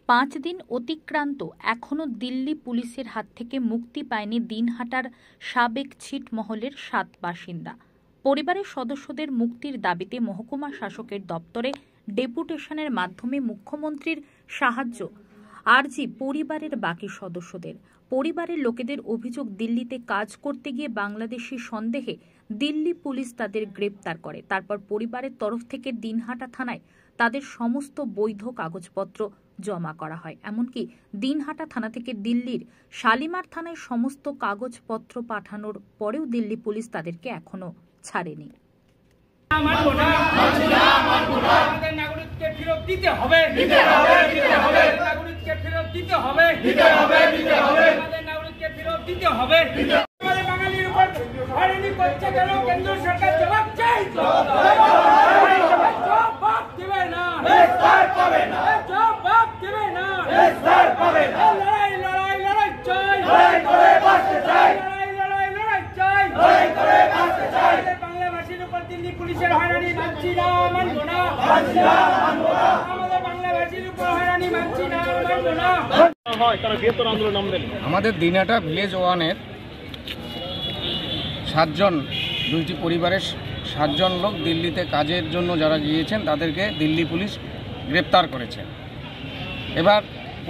5 দিন অতিক্রান্ত এখনও দিল্লি পুলিশের হাত থেকে মুক্তি পায়নি দিনহাটার সাবেক ছিটমহলের 7 বাসিন্দা। পরিবারের সদস্যদের মুক্তির দাবিতে মহকুমা শাসকের দপ্তরে ডেপুটেশনের মাধ্যমে মুখ্যমন্ত্রীর সাহায্য আর্জি পরিবারের বাকি সদস্যদের। পরিবারের লোকেদের অভিযোগ, দিল্লিতে কাজ করতে গিয়ে বাংলাদেশি সন্দেহে দিল্লি পুলিশ তাদের গ্রেপ্তার করে। তারপর পরিবারের তরফ থেকে দিনহাটা থানায় তাদের সমস্ত বৈধ কাগজপত্র জমা করা হয়। এমনকি দিনহাটা থানা থেকে দিল্লির শালিমার থানায় সমস্ত কাগজপত্র পাঠানোর পরেও দিল্লি পুলিশ তাদেরকে এখনো ছাড়েনি। দিল্লি পুলিশের হয়রানি মানছি না, মানবো না। আমাদের বাংলাভাষীর উপর হয়রানি মানছি না, মানবো না। আমাদের দিনহাটা ভিলেজ 1-এর 7 জন, 2টি পরিবারের 7 জন লোক দিল্লিতে কাজের জন্য যারা গিয়েছেন তাদেরকে দিল্লি পুলিশ গ্রেপ্তার করেছে। এবার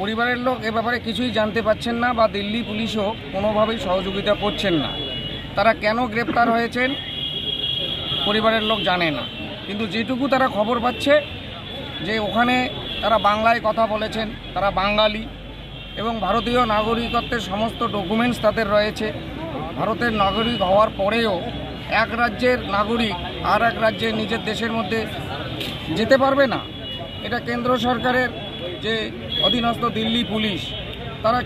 পরিবারের লোক এ ব্যাপারে কিছুই জানতে পাচ্ছেন না বা দিল্লি পুলিশও কোনোভাবেই সহযোগিতা করছেন না। তারা কেন গ্রেপ্তার হয়েছেন পরিবারের লোক জানে না, কিন্তু যেটুকু তারা খবর পাচ্ছে যে ওখানে তারা বাংলায় কথা বলেছেন, তারা বাঙালি এবং ভারতীয় নাগরিকত্বের সমস্ত ডকুমেন্টস তাদের রয়েছে। ভারতের নাগরিক হওয়ার পরেও এক রাজ্যের নাগরিক আর এক রাজ্যে নিজের দেশের মধ্যে যেতে পারবে না। এটা কেন্দ্র সরকারের যে অধীনস্থ দিল্লি পুলিশ, তারা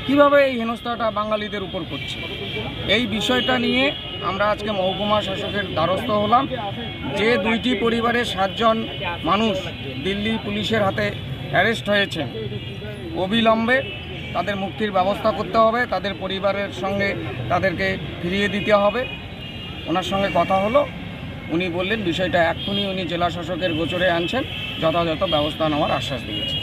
কিভাবে এই হেনস্থাটা বাঙালিদের উপর করছে, এই বিষয়টা নিয়ে আমরা আজকে মহকুমা শাসকের দ্বারস্থ হলাম। যে 2টি পরিবারের 7 জন মানুষ দিল্লি পুলিশের হাতে অ্যারেস্ট হয়েছেন, অবিলম্বে তাদের মুক্তির ব্যবস্থা করতে হবে, তাদের পরিবারের সঙ্গে তাদেরকে ফিরিয়ে দিতে হবে। ওনার সঙ্গে কথা হলো, উনি বললেন বিষয়টা এক্ষুনি উনি জেলা শাসকের গোচরে আনছেন, যথাযথ ব্যবস্থা নেওয়ার আশ্বাস দিয়েছেন।